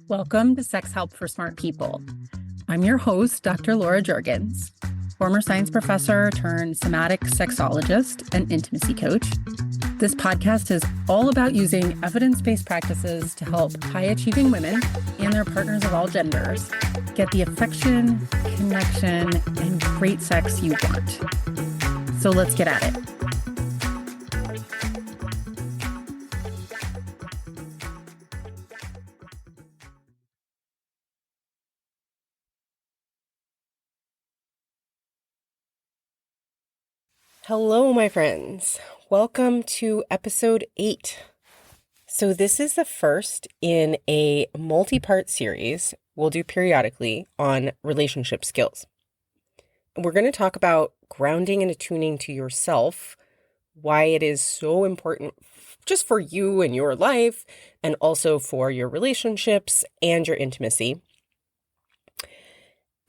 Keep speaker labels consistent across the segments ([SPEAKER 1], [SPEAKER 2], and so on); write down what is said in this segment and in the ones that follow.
[SPEAKER 1] Welcome to Sex Help for Smart People. I'm your host, Dr. Laura Juergens, former science professor turned somatic sexologist and intimacy coach. This podcast is all about using evidence-based practices to help high-achieving women and their partners of all genders get the affection, connection, and great sex you want. So let's get at it. Hello, my friends. Welcome to episode 8. So this is the first in a multi-part series we'll do periodically on relationship skills. We're going to talk about grounding and attuning to yourself, why it is so important just for you and your life, and also for your relationships and your intimacy.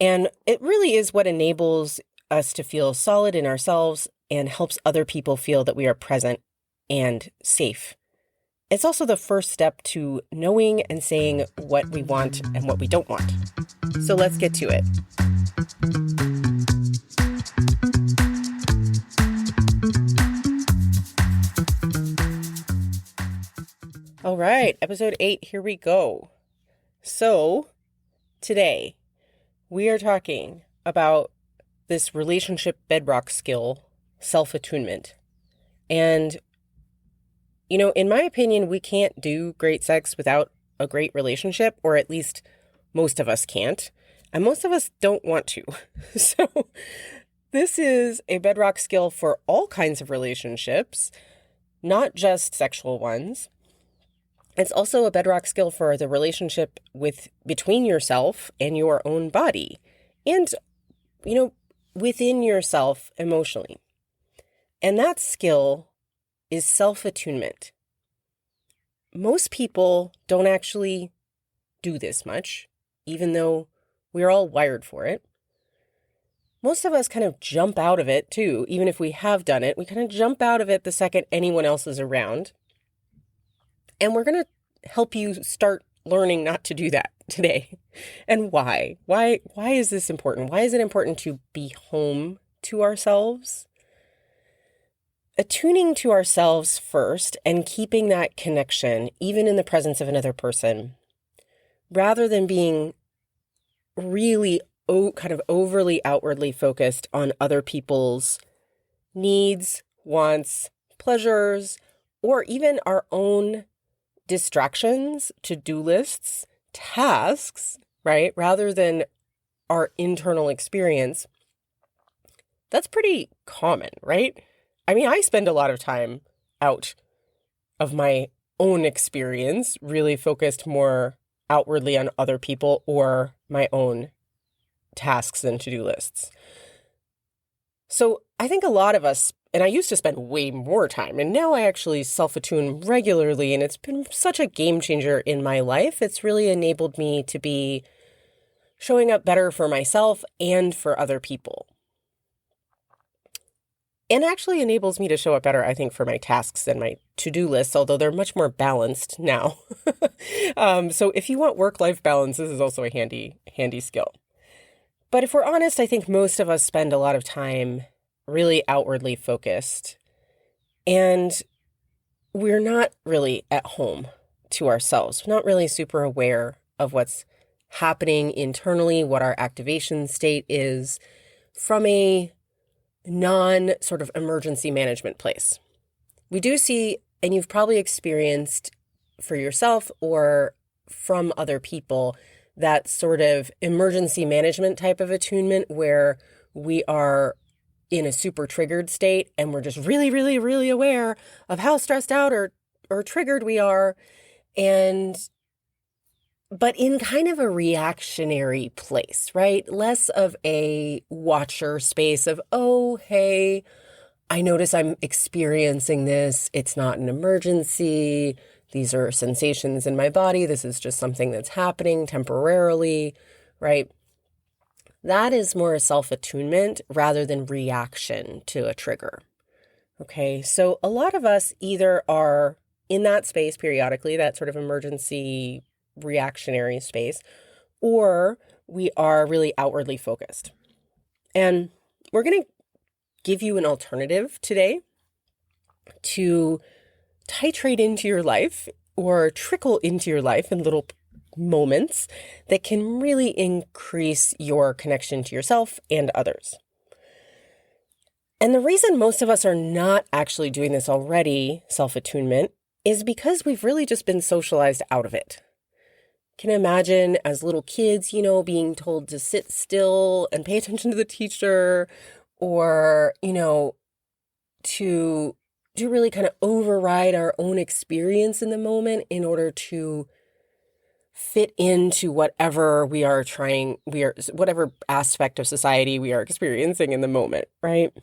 [SPEAKER 1] And it really is what enables us to feel solid in ourselves and helps other people feel that we are present and safe. It's also the first step to knowing and saying what we want and what we don't want. So let's get to it. All right, episode 8, here we go. So today we are talking about this relationship bedrock skill, self-attunement. And, in my opinion, we can't do great sex without a great relationship, or at least most of us can't. And most of us don't want to. So this is a bedrock skill for all kinds of relationships, not just sexual ones. It's also a bedrock skill for the relationship between yourself and your own body. And, within yourself emotionally. And that skill is self-attunement. Most people don't actually do this much, even though we're all wired for it. Most of us kind of jump out of it too, even if we have done it. We kind of jump out of it the second anyone else is around. And we're going to help you start learning not to do that today. And why? Why is this important? Why is it important to be home to ourselves? Attuning to ourselves first and keeping that connection, even in the presence of another person, rather than being really kind of overly outwardly focused on other people's needs, wants, pleasures, or even our own distractions, to-do lists, tasks, right? Rather than our internal experience. That's pretty common, right? I mean, I spend a lot of time out of my own experience, really focused more outwardly on other people or my own tasks and to-do lists. So I think a lot of us, and I used to spend way more time, and now I actually self-attune regularly, and it's been such a game changer in my life. It's really enabled me to be showing up better for myself and for other people. And actually enables me to show up better, I think, for my tasks and my to-do lists, although they're much more balanced now. So if you want work-life balance, this is also a handy skill. But if we're honest, I think most of us spend a lot of time really outwardly focused, and we're not really at home to ourselves. We're not really super aware of what's happening internally, what our activation state is from a non-sort of emergency management place. We do see, and you've probably experienced for yourself or from other people, that sort of emergency management type of attunement where we are in a super triggered state and we're just really, really, really aware of how stressed out or triggered we are, but in kind of a reactionary place, right? Less of a watcher space of, oh, hey, I notice I'm experiencing this. It's not an emergency. These are sensations in my body. This is just something that's happening temporarily, right? That is more self-attunement rather than reaction to a trigger. Okay, so a lot of us either are in that space periodically, that sort of emergency reactionary space, or we are really outwardly focused. And we're going to give you an alternative today to titrate into your life or trickle into your life in little moments that can really increase your connection to yourself and others. And the reason most of us are not actually doing this already, self-attunement, is because we've really just been socialized out of it. Can you imagine as little kids, being told to sit still and pay attention to the teacher, or, to really kind of override our own experience in the moment in order to fit into whatever whatever aspect of society we are experiencing in the moment, right?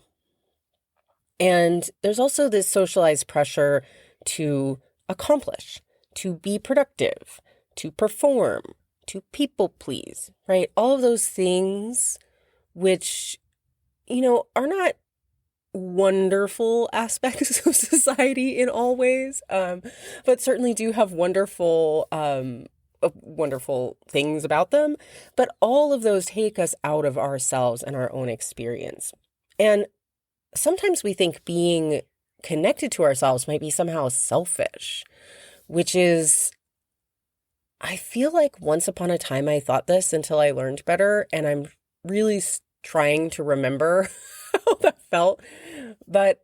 [SPEAKER 1] And there's also this socialized pressure to accomplish, to be productive, to perform, to people please, right? All of those things which, are not wonderful aspects of society in all ways, but certainly do have wonderful things about them. But all of those take us out of ourselves and our own experience. And sometimes we think being connected to ourselves might be somehow selfish, which is, I feel like once upon a time I thought this until I learned better, and I'm really trying to remember how that felt. But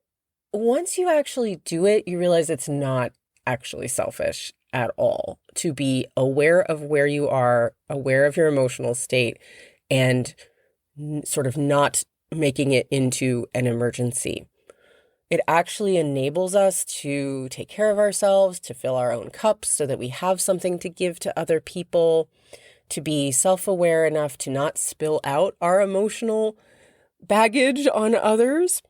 [SPEAKER 1] once you actually do it, you realize it's not actually selfish at all to be aware of where you are, aware of your emotional state, and sort of not making it into an emergency. It actually enables us to take care of ourselves, to fill our own cups so that we have something to give to other people, to be self-aware enough to not spill out our emotional baggage on others,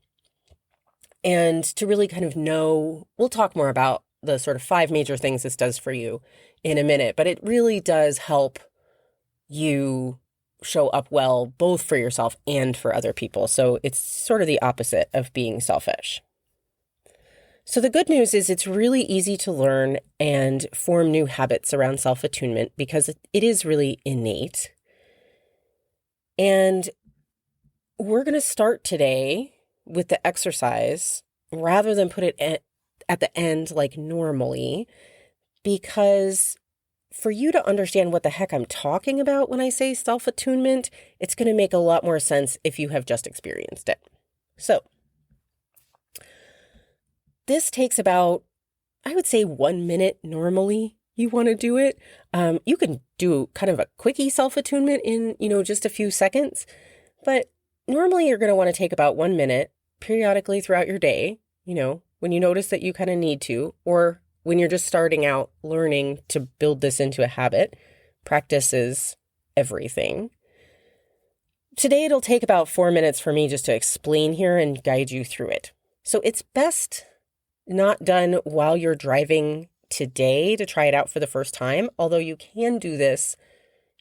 [SPEAKER 1] and to really kind of know. We'll talk more about the sort of 5 major things this does for you in a minute, but it really does help you show up well, both for yourself and for other people. So it's sort of the opposite of being selfish. So the good news is it's really easy to learn and form new habits around self-attunement because it is really innate. And we're going to start today with the exercise rather than put it at the end like normally, because for you to understand what the heck I'm talking about when I say self-attunement, it's going to make a lot more sense if you have just experienced it. So this takes about, I would say, 1 minute normally. You want to do it. You can do kind of a quickie self-attunement in, just a few seconds, but normally you're going to want to take about 1 minute periodically throughout your day, when you notice that you kind of need to, or when you're just starting out learning to build this into a habit. Practice is everything. Today, it'll take about 4 minutes for me just to explain here and guide you through it. So it's best not done while you're driving today to try it out for the first time, although you can do this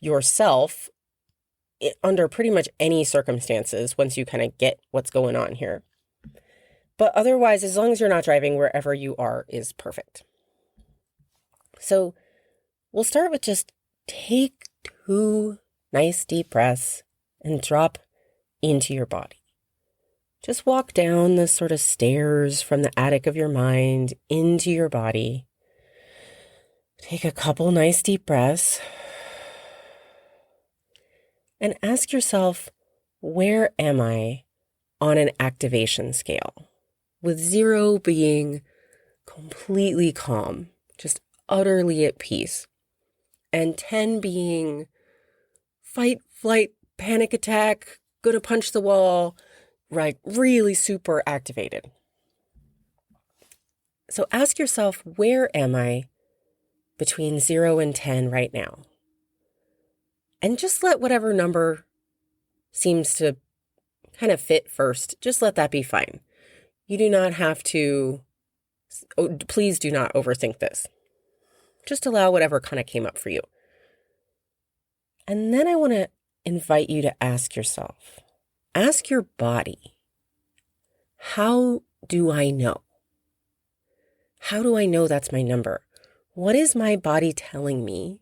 [SPEAKER 1] yourself under pretty much any circumstances once you kind of get what's going on here. But otherwise, as long as you're not driving, wherever you are is perfect. So we'll start with just take 2 nice deep breaths and drop into your body. Just walk down the sort of stairs from the attic of your mind into your body. Take a couple nice deep breaths and ask yourself, where am I on an activation scale? With 0 being completely calm, just utterly at peace, and 10 being fight, flight, panic attack, gonna punch the wall, right? Really super activated. So ask yourself, where am I between 0 and 10 right now? And just let whatever number seems to kind of fit first, just let that be fine. You do not have to, please do not overthink this. Just allow whatever kind of came up for you. And then I want to invite you to ask yourself, ask your body, how do I know? How do I know that's my number? What is my body telling me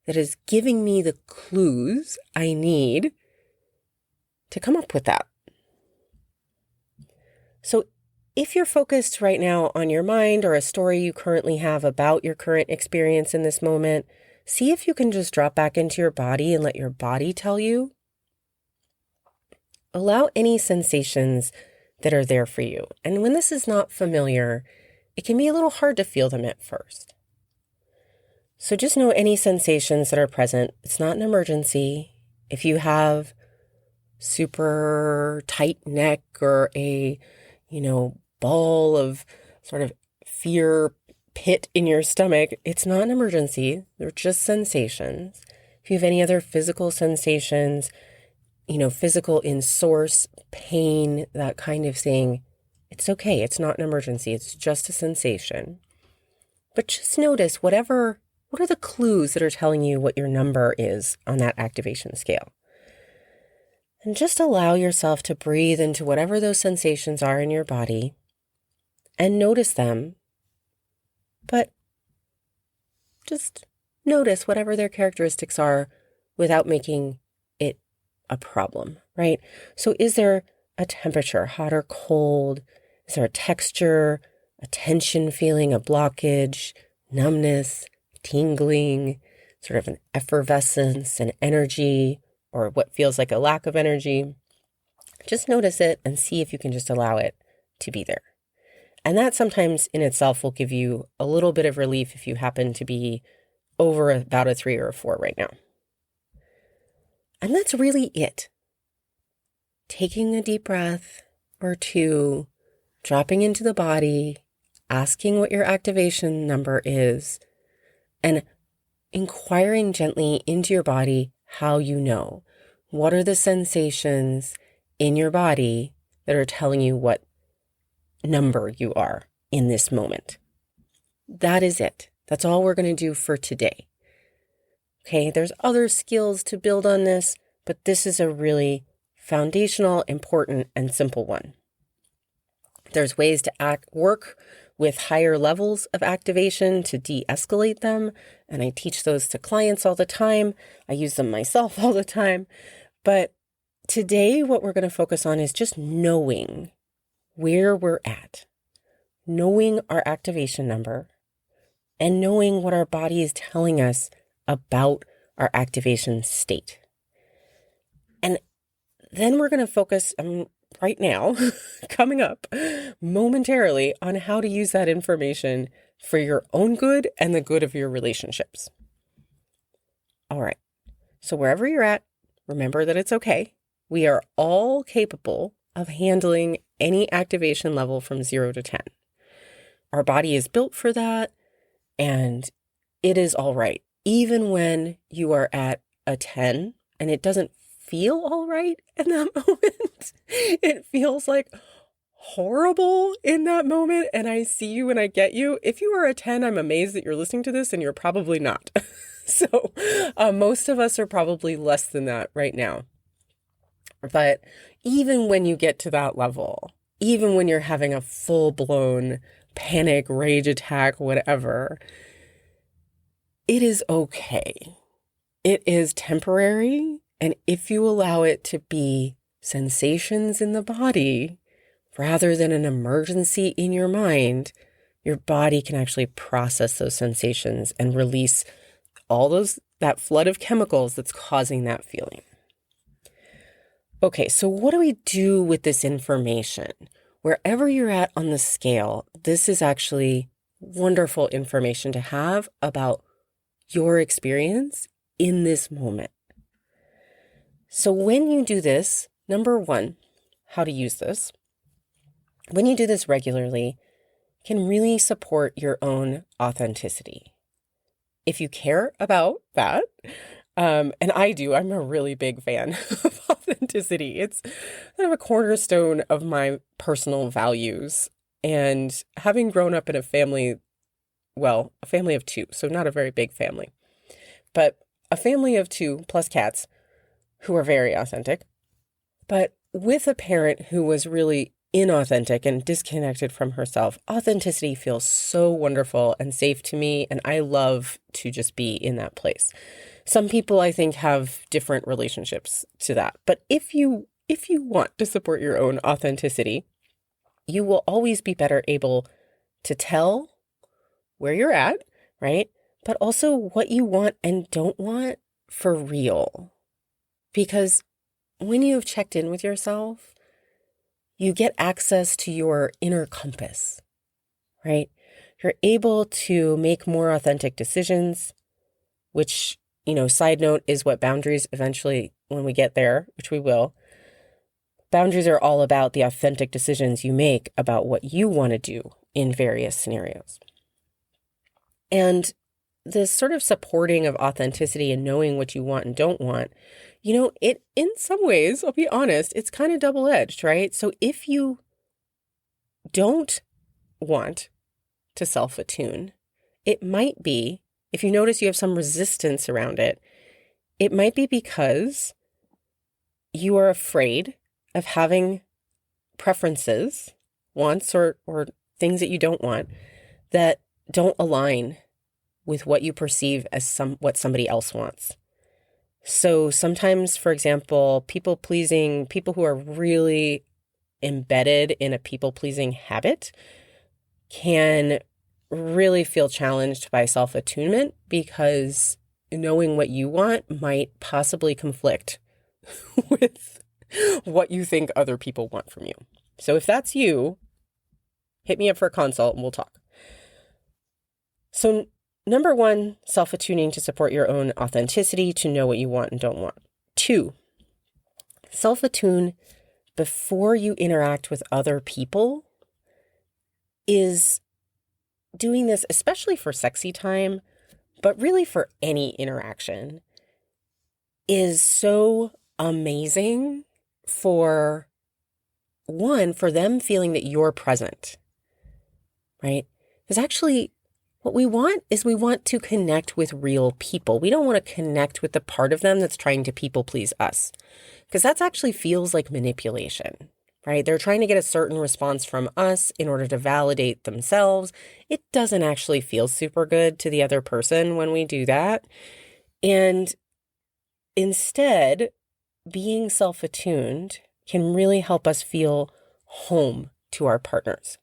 [SPEAKER 1] that is giving me the clues I need to come up with that. So if you're focused right now on your mind or a story you currently have about your current experience in this moment, see if you can just drop back into your body and let your body tell you. Allow any sensations that are there for you. And when this is not familiar, it can be a little hard to feel them at first. So just know any sensations that are present. It's not an emergency. If you have super tight neck or a, ball of sort of fear pit in your stomach, it's not an emergency. They're just sensations. If you have any other physical sensations, physical in source, pain, that kind of thing, it's okay. It's not an emergency. It's just a sensation. But just notice what are the clues that are telling you what your number is on that activation scale? And just allow yourself to breathe into whatever those sensations are in your body and notice them. But just notice whatever their characteristics are without making it a problem, right? So is there a temperature, hot or cold? Is there a texture, a tension feeling, a blockage, numbness, tingling, sort of an effervescence, an energy, or what feels like a lack of energy? Just notice it and see if you can just allow it to be there. And that sometimes in itself will give you a little bit of relief if you happen to be over about a 3 or a 4 right now. And that's really it. Taking a deep breath or 2, dropping into the body, asking what your activation number is, and inquiring gently into your body how you know. What are the sensations in your body that are telling you what number you are in this moment? That is it. That's all we're going to do for today. Okay, there's other skills to build on this, but this is a really foundational, important, and simple one. There's ways to work with higher levels of activation to de-escalate them, and I teach those to clients all the time. I use them myself all the time. But today, what we're going to focus on is just knowing where we're at, knowing our activation number, and knowing what our body is telling us about our activation state. And then we're going to focus right now, coming up momentarily, on how to use that information for your own good and the good of your relationships. All right. So wherever you're at, remember that it's okay. We are all capable of handling any activation level from 0 to 10. Our body is built for that, and it is all right. Even when you are at a 10 and it doesn't feel all right in that moment, it feels like horrible in that moment, and I see you and I get you. If you are a 10, I'm amazed that you're listening to this, and you're probably not. So most of us are probably less than that right now. But even when you get to that level, even when you're having a full-blown panic, rage attack, whatever, it is okay. It is temporary. And if you allow it to be sensations in the body rather than an emergency in your mind, your body can actually process those sensations and release that flood of chemicals that's causing that feeling. Okay, so what do we do with this information? Wherever you're at on the scale, this is actually wonderful information to have about your experience in this moment. So when you do this, number 1, how to use this. When you do this regularly, it can really support your own authenticity. If you care about that, and I do, I'm a really big fan of authenticity. It's kind of a cornerstone of my personal values. And having grown up in a family of 2, so not a very big family, but a family of 2 plus cats who are very authentic, but with a parent who was really inauthentic and disconnected from herself, authenticity feels so wonderful and safe to me, and I love to just be in that place. Some people, I think, have different relationships to that. But if you want to support your own authenticity, you will always be better able to tell where you're at, right? But also what you want and don't want for real. Because when you've checked in with yourself, you get access to your inner compass, right? You're able to make more authentic decisions, which, side note, is what boundaries eventually, when we get there, which we will, boundaries are all about the authentic decisions you make about what you want to do in various scenarios. And this sort of supporting of authenticity and knowing what you want and don't want, it, in some ways, I'll be honest, it's kind of double-edged, right? So if you don't want to self-attune, it might be, if you notice you have some resistance around it, it might be because you are afraid of having preferences, wants, or things that you don't want that don't align with what you perceive as what somebody else wants. So sometimes, for example, people who are really embedded in a people-pleasing habit can really feel challenged by self-attunement because knowing what you want might possibly conflict with what you think other people want from you. So if that's you, hit me up for a consult and we'll talk. So number 1, self-attuning to support your own authenticity, to know what you want and don't want. 2, self-attune before you interact with other people is doing this, especially for sexy time, but really for any interaction, is so amazing for them feeling that you're present, right? Because actually, what we want to connect with real people. We don't want to connect with the part of them that's trying to people please us, because that actually feels like manipulation, right? They're trying to get a certain response from us in order to validate themselves. It doesn't actually feel super good to the other person when we do that. And instead, being self-attuned can really help us feel home to our partners.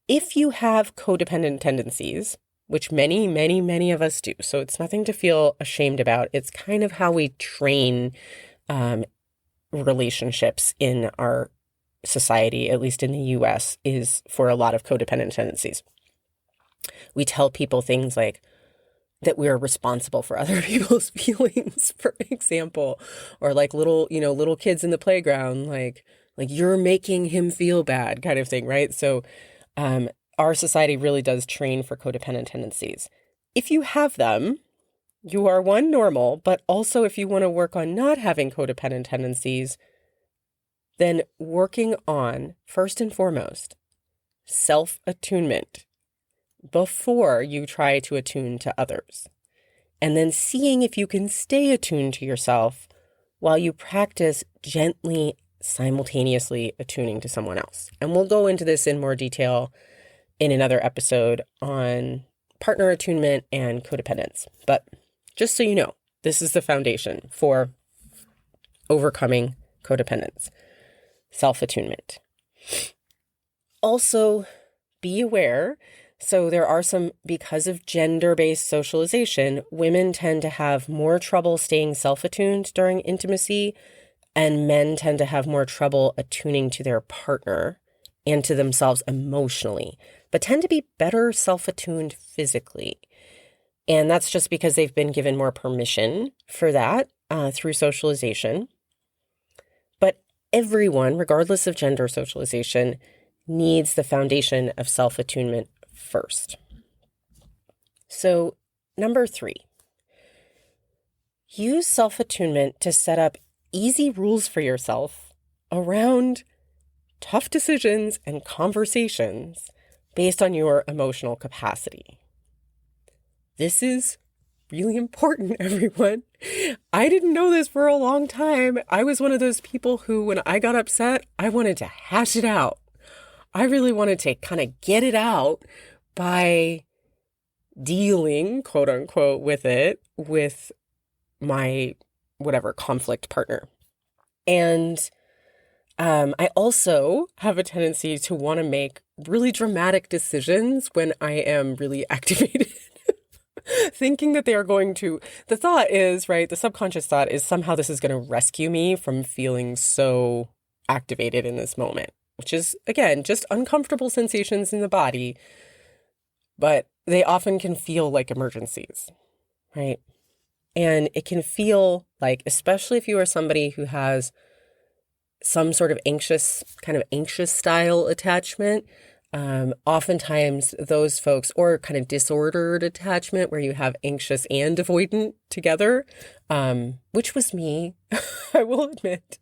[SPEAKER 1] If you have codependent tendencies, which many, many, many of us do, so it's nothing to feel ashamed about. It's kind of how we train relationships in our society, at least in the US, is for a lot of codependent tendencies. We tell people things like that we're responsible for other people's feelings, for example, or like little kids in the playground, like you're making him feel bad kind of thing, right? So our society really does train for codependent tendencies. If you have them, you are normal, but also if you want to work on not having codependent tendencies, then working on, first and foremost, self-attunement before you try to attune to others. And then seeing if you can stay attuned to yourself while you practice gently, simultaneously attuning to someone else. And we'll go into this in more detail in another episode on partner attunement and codependence. But just so you know, this is the foundation for overcoming codependence, self-attunement. Also, be aware, so there are because of gender-based socialization, women tend to have more trouble staying self-attuned during intimacy, and men tend to have more trouble attuning to their partner and to themselves emotionally, but tend to be better self-attuned physically. And that's just because they've been given more permission for that through socialization. But everyone, regardless of gender socialization, needs the foundation of self-attunement first. So, number 3, use self-attunement to set up easy rules for yourself around tough decisions and conversations based on your emotional capacity. This is really important, everyone. I didn't know this for a long time. I was one of those people who, when I got upset, I wanted to hash it out. I really wanted to kind of get it out by dealing, quote unquote, with it with my whatever conflict partner. And I also have a tendency to want to make really dramatic decisions when I am really activated. Thinking that they are going to, the thought is, right, the subconscious thought is somehow this is going to rescue me from feeling so activated in this moment, which is, again, just uncomfortable sensations in the body, but they often can feel like emergencies, right? And it can feel like, especially if you are somebody who has some sort of anxious style attachment, oftentimes those folks, or kind of disordered attachment where you have anxious and avoidant together, which was me, I will admit.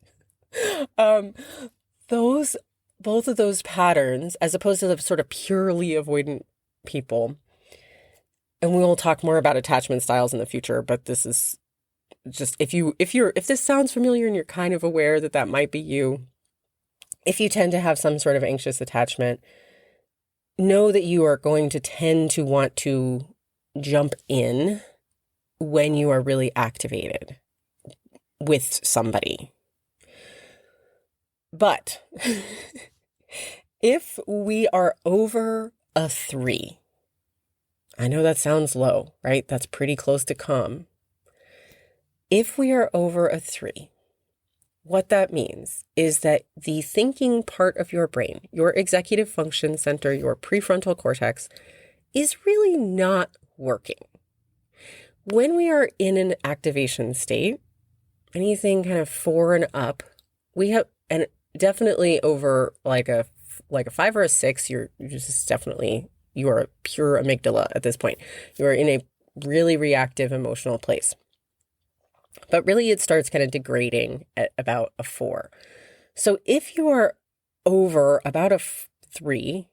[SPEAKER 1] Both of those patterns, as opposed to the sort of purely avoidant people, and we will talk more about attachment styles in the future, but this is just, if this sounds familiar and you're kind of aware that that might be you, if you tend to have some sort of anxious attachment, know that you are going to tend to want to jump in when you are really activated with somebody. But if we are over a 3, I know that sounds low, right? That's pretty close to calm. If we are over a 3, what that means is that the thinking part of your brain, your executive function center, your prefrontal cortex, is really not working. When we are in an activation state, anything kind of 4 and up, we have, and definitely over like a 5 or a 6, you are a pure amygdala at this point. You are in a really reactive emotional place. But really it starts kind of degrading at about a 4. So if you are over about a 3,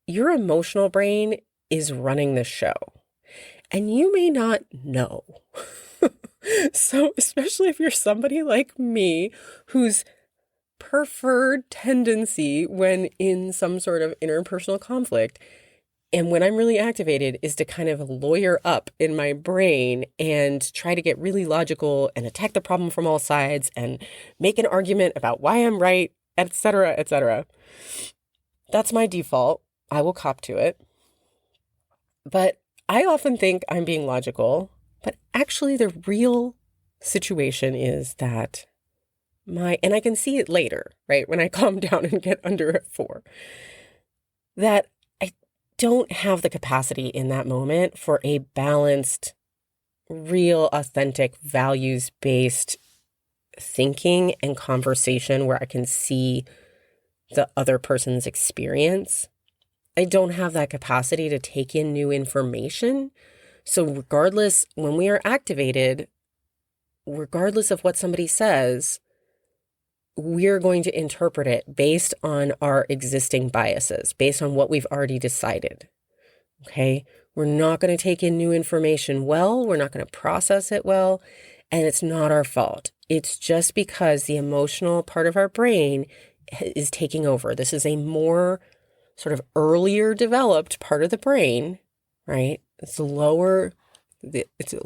[SPEAKER 1] your emotional brain is running the show. And you may not know. So especially if you're somebody like me whose preferred tendency when in some sort of interpersonal conflict, and when I'm really activated, is to kind of lawyer up in my brain and try to get really logical and attack the problem from all sides and make an argument about why I'm right, etc., etc. That's my default. I will cop to it. But I often think I'm being logical, but actually the real situation is that and I can see it later, right? When I calm down and get under a 4, that don't have the capacity in that moment for a balanced, real, authentic, values-based thinking and conversation where I can see the other person's experience. I don't have that capacity to take in new information. So regardless, when we are activated, regardless of what somebody says, we're going to interpret it based on our existing biases, based on what we've already decided. Okay? We're not going to take in new information well. We're not going to process it well. And it's not our fault. It's just because the emotional part of our brain is taking over. This is a more sort of earlier developed part of the brain, right? It's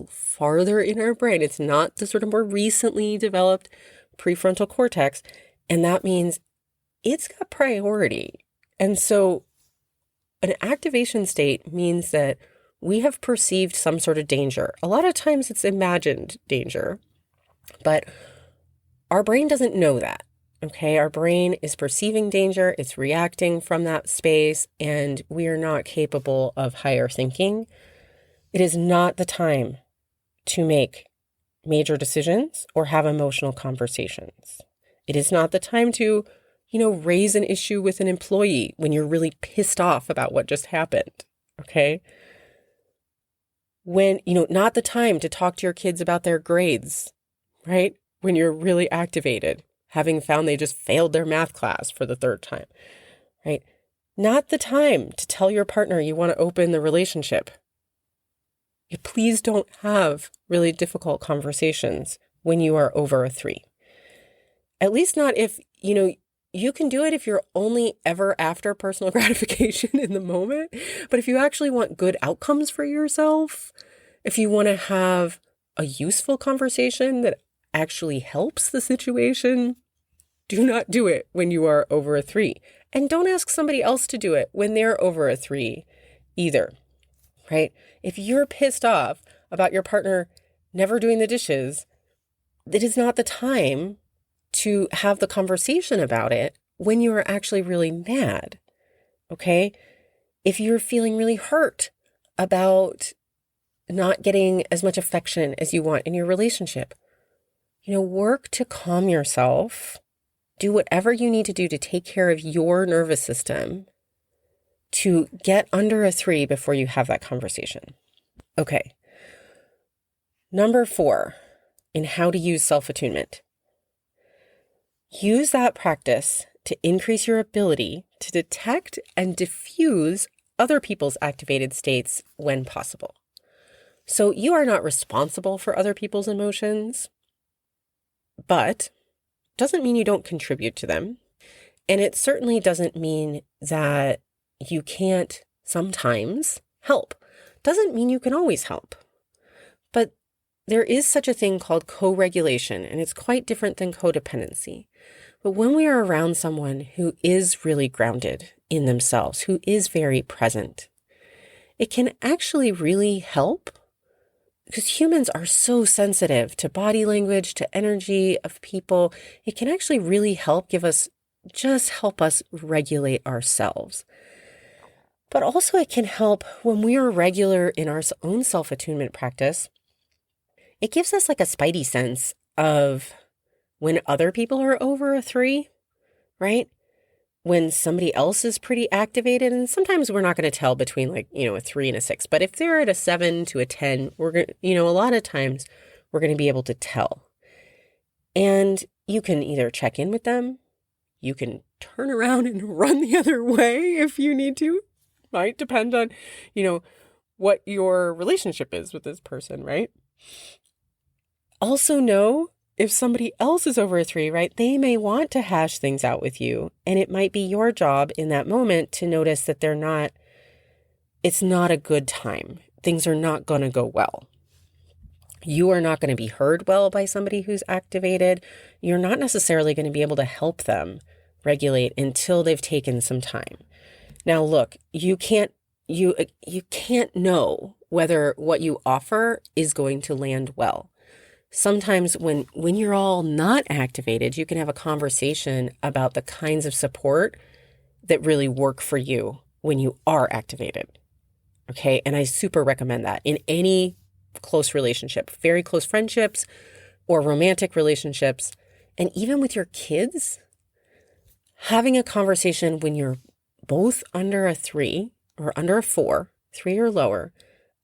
[SPEAKER 1] farther in our brain. It's not the sort of more recently developed prefrontal cortex, and that means it's got priority. And so an activation state means that we have perceived some sort of danger. A lot of times it's imagined danger, but our brain doesn't know that. Okay, our brain is perceiving danger, it's reacting from that space, and we are not capable of higher thinking. It is not the time to make major decisions or have emotional conversations. It is not the time to, raise an issue with an employee when you're really pissed off about what just happened. Okay? When, not the time to talk to your kids about their grades, right? When you're really activated, having found they just failed their math class for the 3rd time, right? Not the time to tell your partner you want to open the relationship. Please don't have really difficult conversations when you are over a 3. At least not if, you can do it if you're only ever after personal gratification in the moment. But if you actually want good outcomes for yourself, if you want to have a useful conversation that actually helps the situation, do not do it when you are over a 3. And don't ask somebody else to do it when they're over a 3 either, right? If you're pissed off about your partner never doing the dishes, it is not the time to have the conversation about it when you are actually really mad, okay? If you're feeling really hurt about not getting as much affection as you want in your relationship, work to calm yourself. Do whatever you need to do to take care of your nervous system to get under a 3 before you have that conversation. Okay. Number 4, in how to use self-attunement. Use that practice to increase your ability to detect and diffuse other people's activated states when possible. So you are not responsible for other people's emotions, but doesn't mean you don't contribute to them. And it certainly doesn't mean that you can't sometimes help. Doesn't mean you can always help. But there is such a thing called co-regulation, and it's quite different than codependency. But when we are around someone who is really grounded in themselves, who is very present, it can actually really help, because humans are so sensitive to body language, to energy of people. It can actually really help help us regulate ourselves. But also it can help when we are regular in our own self-attunement practice. It gives us like a spidey sense of when other people are over a 3, right? When somebody else is pretty activated, and sometimes we're not going to tell between a 3 and a 6, but if they're at a 7 to a 10, we're going to, a lot of times we're going to be able to tell. And you can either check in with them, you can turn around and run the other way if you need to. Might depend on, what your relationship is with this person, right? Also know if somebody else is over a 3, right, they may want to hash things out with you. And it might be your job in that moment to notice that it's not a good time. Things are not going to go well. You are not going to be heard well by somebody who's activated. You're not necessarily going to be able to help them regulate until they've taken some time. Now, look, you can't know whether what you offer is going to land well. Sometimes when you're all not activated, you can have a conversation about the kinds of support that really work for you when you are activated. Okay. And I super recommend that in any close relationship, very close friendships or romantic relationships. And even with your kids, having a conversation when you're both under a 3 or under a 4, 3 or lower,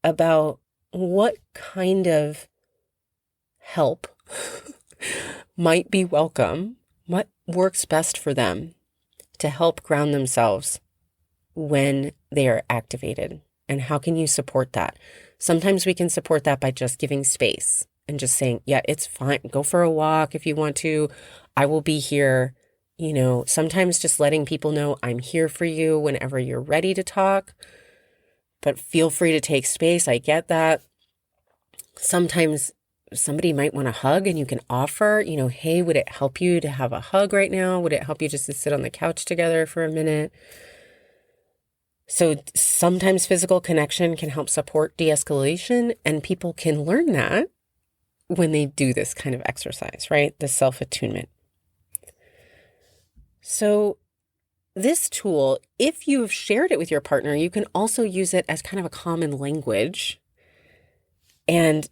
[SPEAKER 1] about what kind of help might be welcome, what works best for them to help ground themselves when they are activated, and how can you support that? Sometimes we can support that by just giving space and just saying, yeah, it's fine. Go for a walk if you want to. I will be here. Sometimes just letting people know I'm here for you whenever you're ready to talk, but feel free to take space. I get that. Sometimes somebody might want a hug and you can offer, hey, would it help you to have a hug right now? Would it help you just to sit on the couch together for a minute? So sometimes physical connection can help support de-escalation, and people can learn that when they do this kind of exercise, right? The self-attunement. So this tool, if you've shared it with your partner, you can also use it as kind of a common language. And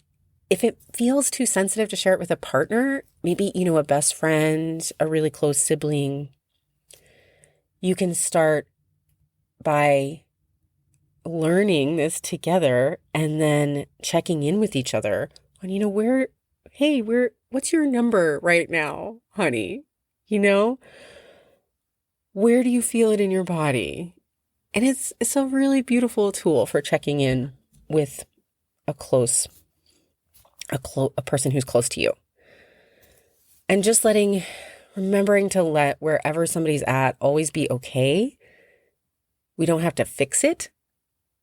[SPEAKER 1] if it feels too sensitive to share it with a partner, maybe, a best friend, a really close sibling, you can start by learning this together and then checking in with each other on, what's your number right now, honey? Where do you feel it in your body? And it's a really beautiful tool for checking in with a person who's close to you. And just remembering to let wherever somebody's at always be okay. We don't have to fix it,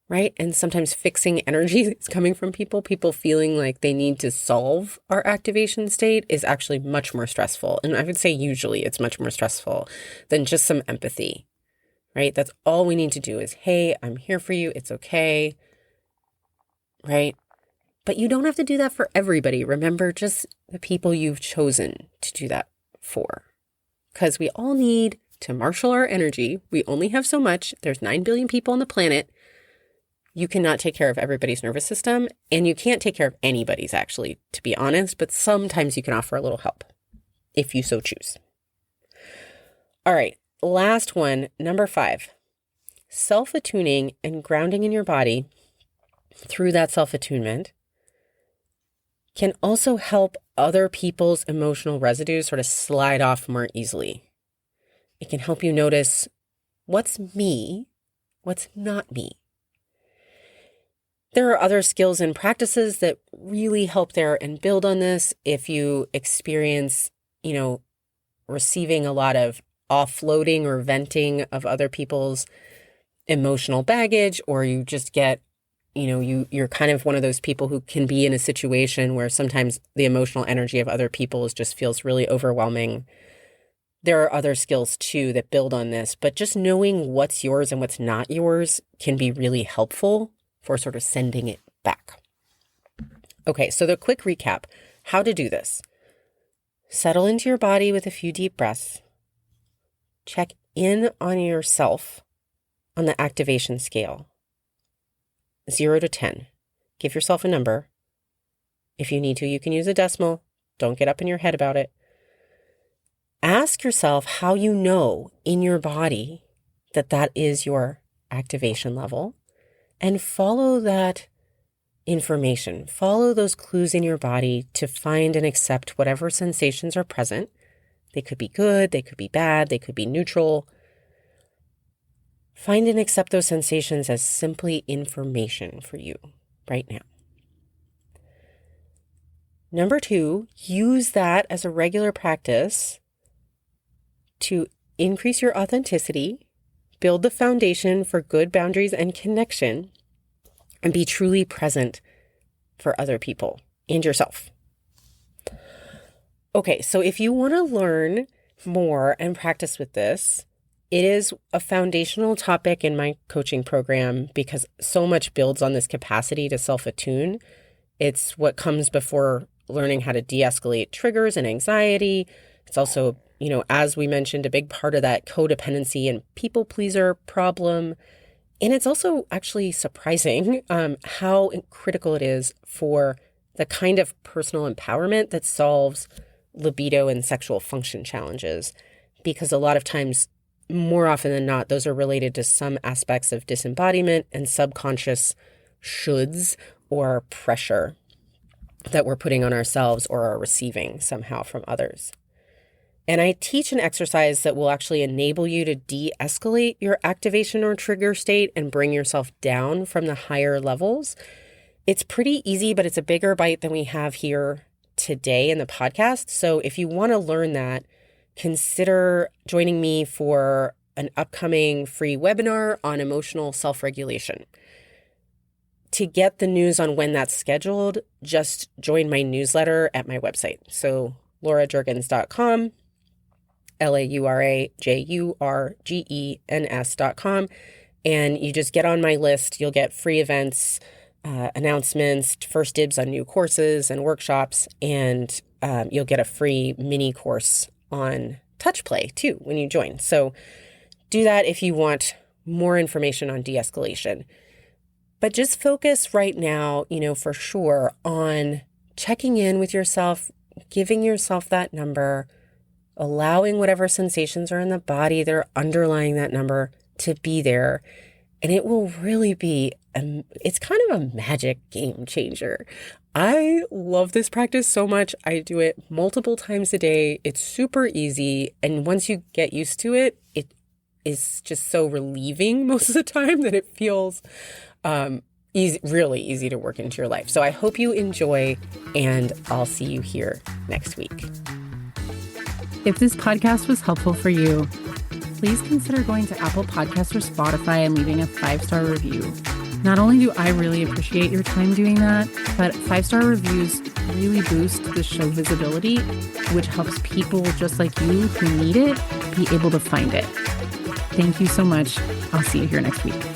[SPEAKER 1] right? And sometimes fixing energy is coming from people feeling like they need to solve our activation state is actually much more stressful. And I would say usually it's much more stressful than just some empathy, right? That's all we need to do is, hey, I'm here for you. It's okay, right? But you don't have to do that for everybody. Remember, just the people you've chosen to do that for. Because we all need to marshal our energy. We only have so much. There's 9 billion people on the planet. You cannot take care of everybody's nervous system, and you can't take care of anybody's, actually, to be honest, but sometimes you can offer a little help if you so choose. All right, last one, number 5, self-attuning and grounding in your body through that self-attunement can also help other people's emotional residue sort of slide off more easily. It can help you notice what's me, what's not me. There are other skills and practices that really help there and build on this. If you experience, receiving a lot of offloading or venting of other people's emotional baggage, or you just get, you're kind of one of those people who can be in a situation where sometimes the emotional energy of other people just feels really overwhelming. There are other skills too that build on this, but just knowing what's yours and what's not yours can be really helpful for sort of sending it back. Okay, so the quick recap, how to do this. Settle into your body with a few deep breaths. Check in on yourself on the activation scale, 0 to 10. Give yourself a number. If you need to, you can use a decimal. Don't get up in your head about it. Ask yourself how you know in your body that that is your activation level, and follow that information. Follow those clues in your body to find and accept whatever sensations are present. They could be good, they could be bad, they could be neutral. Find and accept those sensations as simply information for you right now. Number 2, use that as a regular practice to increase your authenticity, build the foundation for good boundaries and connection, and be truly present for other people and yourself. Okay, so if you want to learn more and practice with this, it is a foundational topic in my coaching program because so much builds on this capacity to self-attune. It's what comes before learning how to de-escalate triggers and anxiety. It's also, as we mentioned, a big part of that codependency and people pleaser problem. And it's also actually surprising how critical it is for the kind of personal empowerment that solves libido and sexual function challenges. Because a lot of times, more often than not, those are related to some aspects of disembodiment and subconscious shoulds or pressure that we're putting on ourselves or are receiving somehow from others. And I teach an exercise that will actually enable you to de-escalate your activation or trigger state and bring yourself down from the higher levels. It's pretty easy, but it's a bigger bite than we have here today in the podcast. So if you want to learn that, consider joining me for an upcoming free webinar on emotional self-regulation. To get the news on when that's scheduled, just join my newsletter at my website. So laurajurgens.com, laurajurgens.com. And you just get on my list. You'll get free events, announcements, first dibs on new courses and workshops, and you'll get a free mini course on touch play too when you join. So do that if you want more information on de-escalation. But just focus right now, for sure on checking in with yourself, giving yourself that number, allowing whatever sensations are in the body that are underlying that number to be there. And it will really be, it's kind of a magic game changer. I love this practice so much. I do it multiple times a day. It's super easy. And once you get used to it, it is just so relieving most of the time that it feels really easy to work into your life. So I hope you enjoy, and I'll see you here next week.
[SPEAKER 2] If this podcast was helpful for you, please consider going to Apple Podcasts or Spotify and leaving a 5-star review. Not only do I really appreciate your time doing that, but 5-star reviews really boost the show visibility, which helps people just like you who need it be able to find it. Thank you so much. I'll see you here next week.